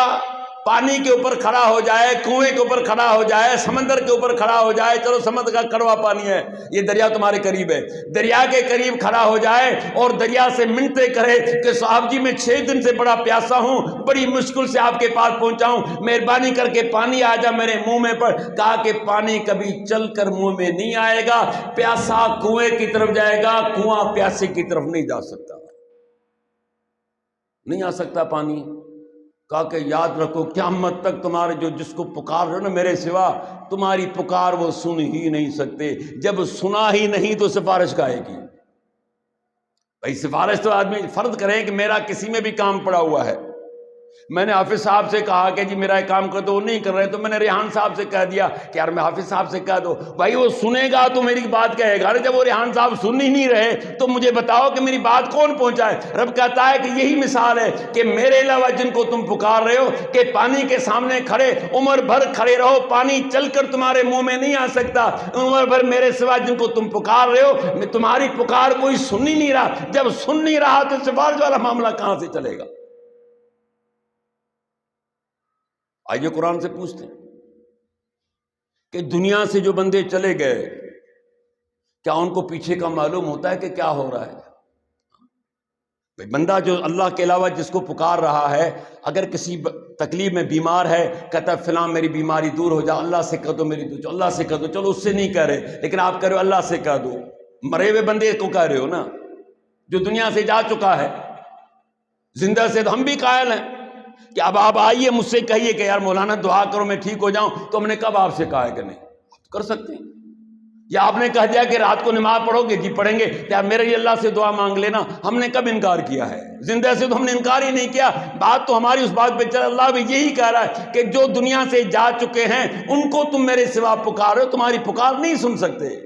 پانی کے اوپر کھڑا ہو جائے، کنویں کے اوپر کھڑا ہو جائے، سمندر کے اوپر کھڑا ہو جائے، چلو سمندر کا کڑوا پانی ہے، یہ دریا تمہارے قریب ہے، دریا کے قریب کھڑا ہو جائے اور دریا سے منتیں کرے کہ صاحب جی میں 6 دن سے بڑا پیاسا ہوں، بڑی مشکل سے آپ کے پاس پہنچا ہوں، مہربانی کر کے پانی آ جا میرے منہ میں پڑ. کہا کہ پانی کبھی چل کر منہ میں نہیں آئے گا، پیاسا کنویں کی طرف جائے گا، کنواں پیاسے کی طرف نہیں جا سکتا، نہیں آ سکتا پانی. کہا کہ یاد رکھو قیامت تک تمہارے جو جس کو پکار رہے ہو نا میرے سوا، تمہاری پکار وہ سن ہی نہیں سکتے. جب سنا ہی نہیں تو سفارش کا ہے کی؟ بھائی سفارش تو آدمی فرض کرے کہ میرا کسی میں بھی کام پڑا ہوا ہے، میں نے حافظ صاحب سے کہا کہ جی میرا ایک کام کر دو، وہ نہیں کر رہے، تو میں نے ریحان صاحب سے کہہ دیا کہ یار میں حافظ صاحب سے کہہ دو. بھائی وہ سنے گا تو میری بات کہے گا، جب وہ ریحان صاحب سن ہی نہیں رہے تو مجھے بتاؤ کہ میری بات کون پہنچائے. رب کہتا ہے کہ یہی مثال ہے کہ میرے علاوہ جن کو تم پکار رہے ہو کہ پانی کے سامنے کھڑے عمر بھر کھڑے رہو، پانی چل کر تمہارے منہ میں نہیں آ سکتا. عمر بھر میرے سوا جن کو تم پکار رہے ہو، تمہاری پکار کوئی سن ہی نہیں رہا. جب سن نہیں رہا تو سفارش والا معاملہ کہاں سے چلے گا؟ آئیے قرآن سے پوچھتے ہیں کہ دنیا سے جو بندے چلے گئے کیا ان کو پیچھے کا معلوم ہوتا ہے کہ کیا ہو رہا ہے؟ بندہ جو اللہ کے علاوہ جس کو پکار رہا ہے، اگر کسی تکلیف میں بیمار ہے، کہتا ہے فلاں میری بیماری دور ہو جا، اللہ سے کہہ دو میری دور، اللہ سے کہہ دو. چلو اس سے نہیں کہہ رہے، لیکن آپ کہہ رہے ہو اللہ سے کہہ دو. مرے ہوئے بندے کو کہہ رہے ہو نا، جو دنیا سے جا چکا ہے. زندہ سے تو ہم بھی قائل ہیں کہ اب آپ آئیے مجھ سے کہیے کہ یار مولانا دعا کرو میں ٹھیک ہو جاؤں، تو ہم نے کب آپ سے کہا ہے کہ نہیں؟ آپ کر سکتے ہیں. یا آپ نے کہہ دیا کہ رات کو نماز پڑھو گے، جی پڑھیں گے، یا میرے لیے اللہ سے دعا مانگ لینا، ہم نے کب انکار کیا ہے؟ زندہ سے تو ہم نے انکار ہی نہیں کیا. بات تو ہماری اس بات پہ چل، اللہ بھی یہی کہہ رہا ہے کہ جو دنیا سے جا چکے ہیں ان کو تم میرے سوا پکارو، تمہاری پکار نہیں سن سکتے.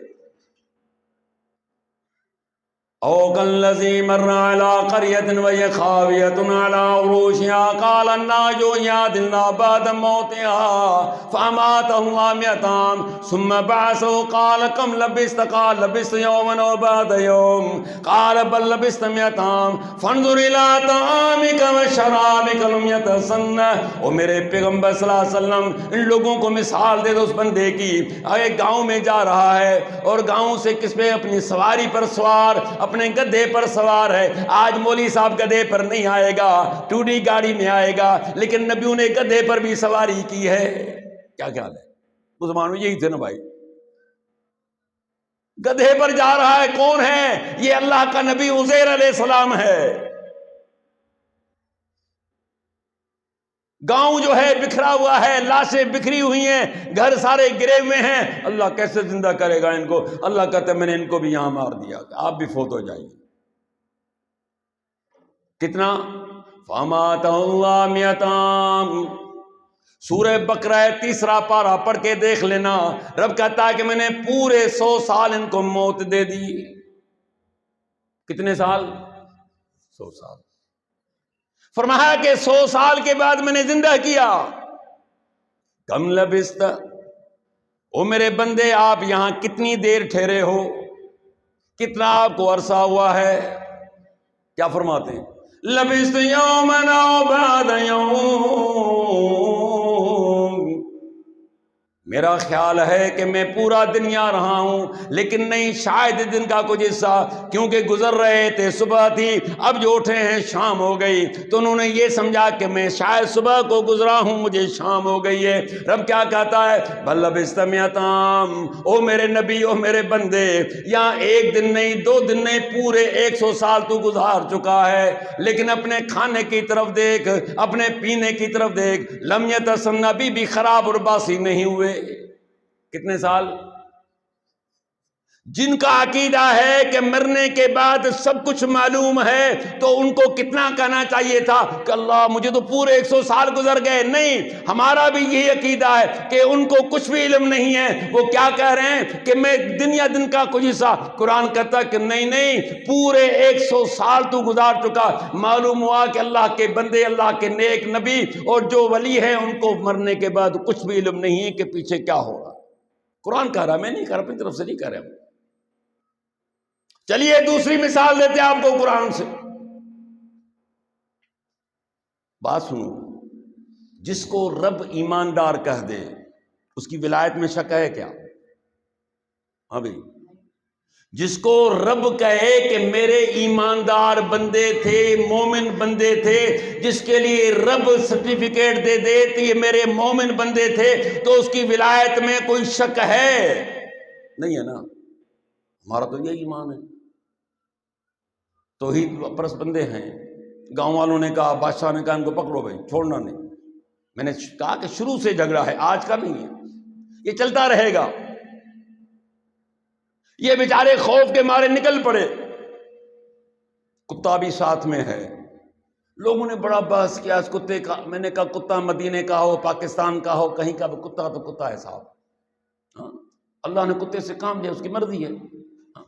او کالذی مر علی قریۃ وہی خاویۃ علی عروشہا قال الناجو یادنا بعد موتہا فاماتہ عامیۃ عام ثم بعثہ قال کم لبثت قال لبثت یوما او بعد یوم قال بل لبثت مئۃ عام فانظر الی طعامک وشرابک لم یتسنہ. او میرے پیغمبر صلی اللہ علیہ وسلم ان لوگوں کو مثال دے دو اس بندے کی، ایک گاؤں میں جا رہا ہے اور گاؤں سے کس پہ؟ اپنی سواری پر سوار، اپنے گدھے پر سوار ہے. آج مولوی صاحب گدھے پر نہیں آئے گا، ٹوڈی گاڑی میں آئے گا، لیکن نبیوں نے گدھے پر بھی سواری کی ہے. کیا خیال ہے؟ اس زمانے میں یہی تھے نا بھائی، گدھے پر جا رہا ہے. کون ہے یہ؟ اللہ کا نبی عزیر علیہ السلام ہے. گاؤں جو ہے بکھرا ہوا ہے، لاشیں بکھری ہوئی ہیں، گھر سارے گرے ہوئے ہیں. اللہ کیسے زندہ کرے گا ان کو؟ اللہ کہتا ہے میں نے ان کو بھی یہاں مار دیا، آپ بھی فوت ہو جائیے. کتنا؟ فاماتہ عامیۃ عام. سورہ بقرہ 3 پارہ پڑھ کے دیکھ لینا. رب کہتا ہے کہ میں نے پورے 100 سال ان کو موت دے دی. کتنے سال؟ 100 سال. فرمایا کہ 100 سال کے بعد میں نے زندہ کیا. کم لبثت، او میرے بندے آپ یہاں کتنی دیر ٹھہرے ہو؟ کتنا آپ کو عرصہ ہوا ہے؟ کیا فرماتے ہیں؟ لبثت یوما او بعد یوم. میرا خیال ہے کہ میں پورا دن یہاں رہا ہوں، لیکن نہیں، شاید دن کا کچھ حصہ، کیونکہ گزر رہے تھے، صبح تھی، اب جو اٹھے ہیں شام ہو گئی، تو انہوں نے یہ سمجھا کہ میں شاید صبح کو گزرا ہوں، مجھے شام ہو گئی ہے. رب کیا کہتا ہے؟ بل لبثت مئۃ عام. او میرے نبی، او میرے بندے، یہاں 1 دن نہیں، 2 دن نہیں، پورے 100 سال تو گزار چکا ہے. لیکن اپنے کھانے کی طرف دیکھ، اپنے پینے کی طرف دیکھ. لم یتسنہ، بھی خراب اور باسی نہیں ہوئے. کتنے سال؟ جن کا عقیدہ ہے کہ مرنے کے بعد سب کچھ معلوم ہے، تو ان کو کتنا کہنا چاہیے تھا کہ اللہ مجھے تو پورے 100 سال گزر گئے. نہیں، ہمارا بھی یہی عقیدہ ہے کہ ان کو کچھ بھی علم نہیں ہے. وہ کیا کہہ رہے ہیں کہ میں دن یا دن کا کچھ حصہ. قرآن کہتا ہے کہ نہیں، پورے 100 سال تو گزار چکا. معلوم ہوا کہ اللہ کے بندے، اللہ کے نیک نبی اور جو ولی ہیں، ان کو مرنے کے بعد کچھ بھی علم نہیں ہے کہ پیچھے کیا ہوگا. قرآن کہہ رہا، میں نہیں کہہ رہا، اپنی طرف سے نہیں کہہ رہا. چلیے دوسری مثال دیتے ہیں آپ کو قرآن سے. بات سنو، جس کو رب ایماندار کہہ دے اس کی ولایت میں شک ہے کیا؟ ہاں بھائی، جس کو رب کہے کہ میرے ایماندار بندے تھے، مومن بندے تھے، جس کے لیے رب سرٹیفکیٹ دے دے کہ یہ میرے مومن بندے تھے، تو اس کی ولایت میں کوئی شک ہے؟ نہیں ہے نا۔ ہمارا تو یہی ایمان ہے، توحید پرست بندے ہیں۔ گاؤں والوں نے کہا، بادشاہ نے کہا ان کو پکڑو بھائی، چھوڑنا نہیں۔ میں نے کہا کہ شروع سے جھگڑا ہے، آج کا نہیں ہے، یہ چلتا رہے گا۔ یہ بیچارے خوف کے مارے نکل پڑے، کتا بھی ساتھ میں ہے۔ لوگوں نے بڑا بحث کیا اس کتے کا۔ میں نے کہا کتا مدینے کا ہو، پاکستان کا ہو، کہیں کا بھی کتا تو کتا ہے صاحب۔ ہاں، اللہ نے کتے سے کام لیا، اس کی مرضی ہے، ہاں،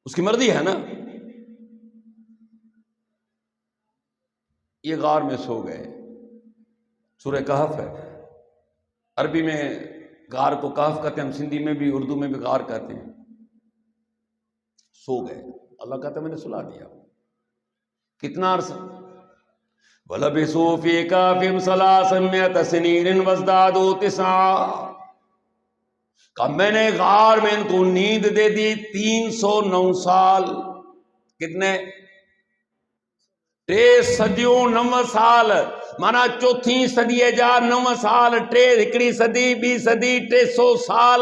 اس کی مرضی ہے نا۔ یہ غار میں سو گئے، سورہ کہف ہے، عربی میں غار کو کہف کہتے ہیں، ہم سندھی میں بھی اردو میں بھی غار کہتے ہیں۔ سو گئے، اللہ کہتا ہے میں نے سلا دیا۔ کتنا عرصہ؟ وَلَبِثُوا فِي كَهْفِهِمْ 300 سِنِينَ وَازْدَادُوا 9۔ کہ میں نے غار میں ان کو نیند دے دی 309 سال۔ کتنے؟ 3 صدیوں 9 سال، مانا چوتھی صدی جا 9 سال، 3 صدی 2 صدی 300 سال،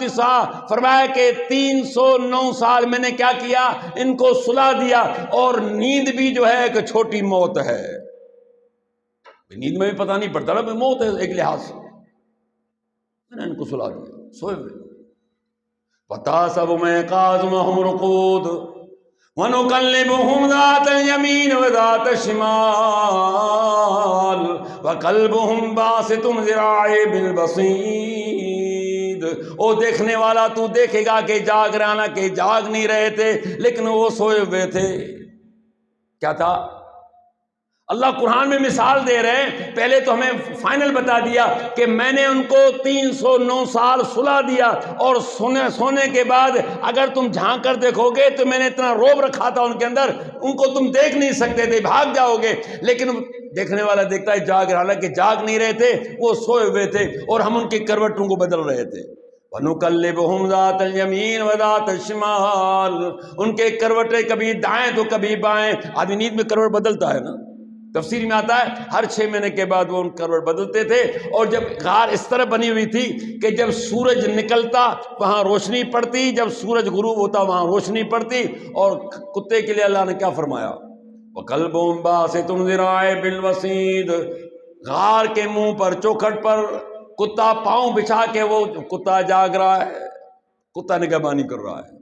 9، فرمایا کہ 309 سال میں نے کیا کیا؟ ان کو سلا دیا۔ اور نیند بھی جو ہے ایک چھوٹی موت ہے، نیند میں بھی پتہ نہیں پڑتا نا، موت ہے ایک لحاظ سے۔ میں نے ان کو سلا دیا، سوئے ہوئے۔ وَتَحْسَبُهُمْ أَيْقَاظًا رُقُودًا وَنُقَلِّبُهُمْ ذَاتَ الْيَمِينِ وَذَاتَ الشِّمَالِ وَقَلْبُهُمْ بَاسِطٌ ذِرَاعَيْهِ بِالْوَصِيدِ۔ او دیکھنے والا تو دیکھے گا کہ جاگ رہا، کہ جاگ نہیں رہے تھے لیکن وہ سوئے ہوئے تھے۔ کیا تھا؟ اللہ قرآن میں مثال دے رہے ہیں۔ پہلے تو ہمیں فائنل بتا دیا کہ میں نے ان کو 309 سال سلا دیا، اور سونے کے بعد اگر تم جھانک کر دیکھو گے تو میں نے اتنا روب رکھا تھا ان کے اندر، ان کو تم دیکھ نہیں سکتے تھے، بھاگ جاؤ گے۔ لیکن دیکھنے والا دیکھتا ہے جاگ رہا، حالانکہ جاگ نہیں رہے تھے، وہ سوئے ہوئے تھے، اور ہم ان کی کروٹوں کو بدل رہے تھے۔ وَنُقَلِّبُهُمْ ذَاتَ الْيَمِينِ وَذَاتَ الشِّمَالِ، ان کے کروٹیں کبھی دائیں تو کبھی بائیں۔ آدمی نیند میں کروٹ بدلتا ہے نا، تفسیر میں آتا ہے ہر 6 مہینے کے بعد وہ ان کروٹ بدلتے تھے۔ اور جب غار اس طرح بنی ہوئی تھی کہ جب سورج نکلتا وہاں روشنی پڑتی، جب سورج غروب ہوتا وہاں روشنی پڑتی۔ اور کتے کے لیے اللہ نے کیا فرمایا؟ وَقَلْبُهُمْ بَاسِطٌ ذِرَاعَيْهِ بِالْوَصِيدِ، غار کے منہ پر، چوکھٹ پر کتا پاؤں بچھا کے، وہ کتا جاگ رہا ہے، کتا نگہبانی کر رہا ہے۔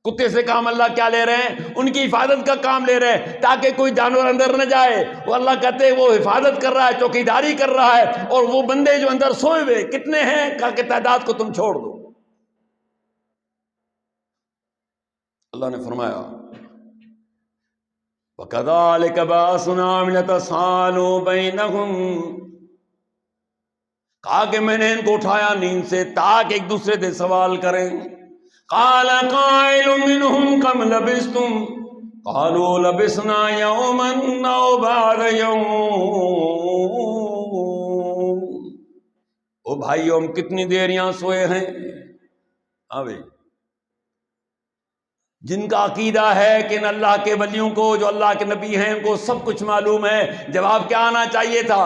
کتے سے کام اللہ کیا لے رہے ہیں؟ ان کی حفاظت کا کام لے رہے ہیں، تاکہ کوئی جانور اندر نہ جائے۔ وہ اللہ کہتے ہیں وہ حفاظت کر رہا ہے، چوکیداری کر رہا ہے، اور وہ بندے جو اندر سوئے ہوئے کتنے ہیں؟ کہا کہ تعداد کو تم چھوڑ دو۔ اللہ نے فرمایا وَكَذَلِكَ بَعَثْنَاهُمْ لِيَتَسَاءَلُوا بَيْنَهُمْ، کہا کہ میں نے ان کو اٹھایا نیند سے تاکہ ایک دوسرے سے سوال کریں۔ قَالَ قَائِلٌ مِّنْهُمْ كَمْ لَبِثْتُمْ قَالُوا لَبِثْنَا يَوْمًا أَوْ بَعْضَ يَوْمٍ۔ او بھائیو ہم کتنی دیر یہاں سوئے ہیں؟ ہاں بھائی، جن کا عقیدہ ہے کہ ان اللہ کے ولیوں کو، جو اللہ کے نبی ہیں، ان کو سب کچھ معلوم ہے، جواب کیا آنا چاہیے تھا؟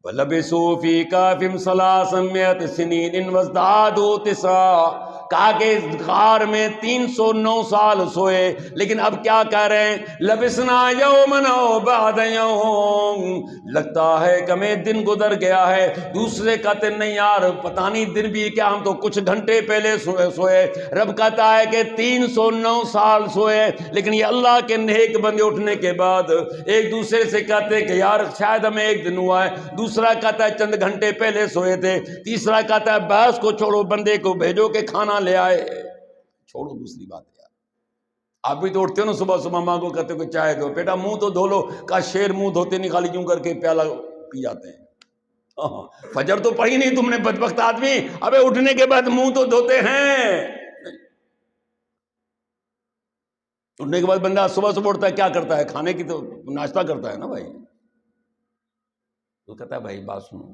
وَلَبِثُوا فِي كَهْفِهِمْ 300 سِنِينَ وَازْدَادُوا 9، کہا کہ غار میں 309 سال سوئے، لیکن اب کیا کہہ رہے ہیں؟ لبسنا یومن او بعد یوم، لگتا ہے کہ ہمیں دن گزر گیا ہے۔ دوسرے کہتے نہیں یار پتہ نہیں دن بھی کیا، ہم تو کچھ گھنٹے پہلے سوئے۔ رب کہتا ہے کہ 309 سال سوئے، لیکن یہ اللہ کے نیک بندے اٹھنے کے بعد ایک دوسرے سے کہتے کہ یار شاید ہمیں 1 دن ہوا ہے، دوسرا کہتا ہے چند گھنٹے پہلے سوئے تھے، تیسرا کہتا ہے بحث کو چھوڑو، بندے کو بھیجو کہ کھانا لے آئے۔ چھوڑو دوسری بات یار، آپ بھی تو اٹھتے ہو نا صبح صبح، ماں کو کہتے ہو کہ چائے دو، بیٹا منہ تو دھو لو، کا شیر منہ دھوتے نہیں خالی کیوں کر کے پیالہ پی جاتے ہیں۔ فجر تو پڑھی نہیں تم نے بدبخت آدمی، ابے اٹھنے کے بعد منہ تو دھوتے ہیں۔ اٹھنے کے بعد بندہ صبح صبح اٹھتا ہے کیا کرتا ہے؟ کھانے کی تو ناشتہ کرتا ہے نا بھائی۔ تو کہتا ہے بھائی بات سنو،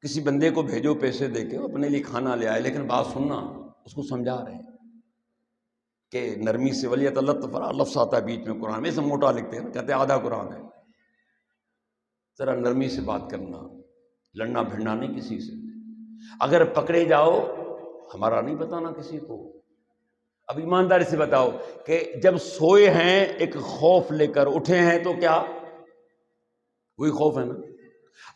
کسی بندے کو بھیجو پیسے دے کے، اپنے لیے کھانا لے آئے، لیکن بات سننا، اس کو سمجھا رہے ہیں کہ نرمی سے ولیت لطف لفظ آتا ہے بیچ میں قرآن میں، سے موٹا لکھتے ہیں نا، کہتے ہیں آدھا قرآن ہے، ذرا نرمی سے بات کرنا، لڑنا بھڑنا نہیں کسی سے، اگر پکڑے جاؤ ہمارا نہیں بتانا کسی کو۔ اب ایمانداری سے بتاؤ کہ جب سوئے ہیں ایک خوف لے کر اٹھے ہیں تو کیا وہی خوف ہے نا؟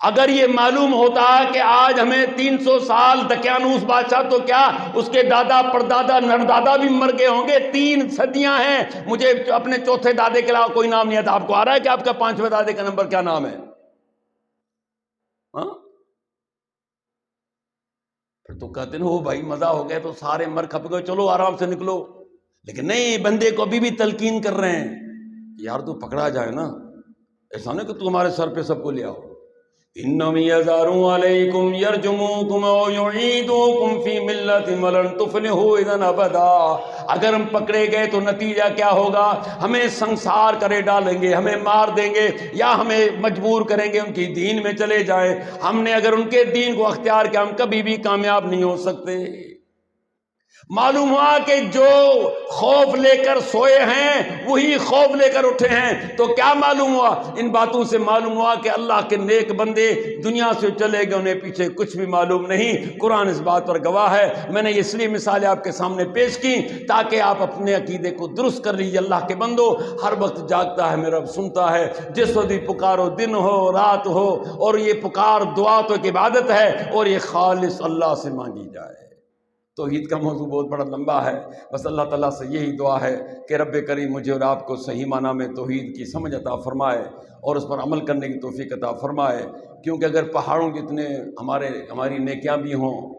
اگر یہ معلوم ہوتا کہ آج ہمیں 300 سال دقیانوس بادشاہ، تو کیا اس کے دادا پردادا نردادا بھی مر گئے ہوں گے؟ 3 صدیاں ہیں، مجھے اپنے چوتھے دادے کے علاوہ کوئی نام نہیں آتا۔ آپ کو آ رہا ہے کہ آپ کا 5ویں دادے کا نمبر کیا نام ہے؟ ہاں، پھر تو کہتے ہیں ہو بھائی مزہ ہو گیا، تو سارے مر کھپ گئے، چلو آرام سے نکلو، لیکن نہیں، بندے کو ابھی بھی تلقین کر رہے ہیں کہ یار تو پکڑا جائے نا، ایسا نہیں کہ تو ہمارے سر پہ سب کو لے آؤ۔ انہم یظہرون علیکم یرجموکم او یعیدوکم فی ملتہم ولن تفلحوا اذا ابدا۔ اگر ہم پکڑے گئے تو نتیجہ کیا ہوگا؟ ہمیں سنسار کرے ڈالیں گے، ہمیں مار دیں گے، یا ہمیں مجبور کریں گے ان کی دین میں چلے جائیں۔ ہم نے اگر ان کے دین کو اختیار کیا، ہم کبھی بھی کامیاب نہیں ہو سکتے۔ معلوم ہوا کہ جو خوف لے کر سوئے ہیں وہی خوف لے کر اٹھے ہیں، تو کیا معلوم ہوا؟ ان باتوں سے معلوم ہوا کہ اللہ کے نیک بندے دنیا سے چلے گئے، انہیں پیچھے کچھ بھی معلوم نہیں۔ قرآن اس بات پر گواہ ہے۔ میں نے اس لیے مثالیں آپ کے سامنے پیش کی تاکہ آپ اپنے عقیدے کو درست کر لیجیے۔ اللہ کے بندو، ہر وقت جاگتا ہے میرا رب، سنتا ہے، جس وقت بھی پکارو، دن ہو رات ہو، اور یہ پکار دعا تو ایک عبادت ہے، اور یہ خالص اللہ سے مانگی جائے۔ توحید کا موضوع بہت بڑا لمبا ہے، بس اللہ تعالیٰ سے یہی دعا ہے کہ رب کریم مجھے اور آپ کو صحیح معنی میں توحید کی سمجھ عطا فرمائے اور اس پر عمل کرنے کی توفیق عطا فرمائے۔ کیونکہ اگر پہاڑوں جتنے ہماری نیکیاں بھی ہوں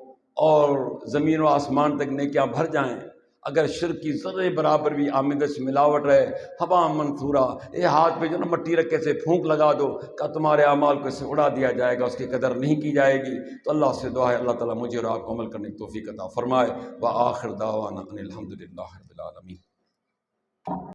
اور زمین و آسمان تک نیکیاں بھر جائیں، اگر شرک کی ذرے برابر بھی آمدش ملاوٹ رہے، ہوا منصورہ، یہ ہاتھ پہ جو نا مٹی رکھے سے پھونک لگا دو کہ تمہارے اعمال کو اس سے اڑا دیا جائے گا، اس کی قدر نہیں کی جائے گی۔ تو اللہ سے دعا ہے اللہ تعالیٰ مجھے اور آپ کو عمل کرنے کی توفیق عطا فرمائے۔ وآخر دعوانا ان الحمدللہ رب العالمین۔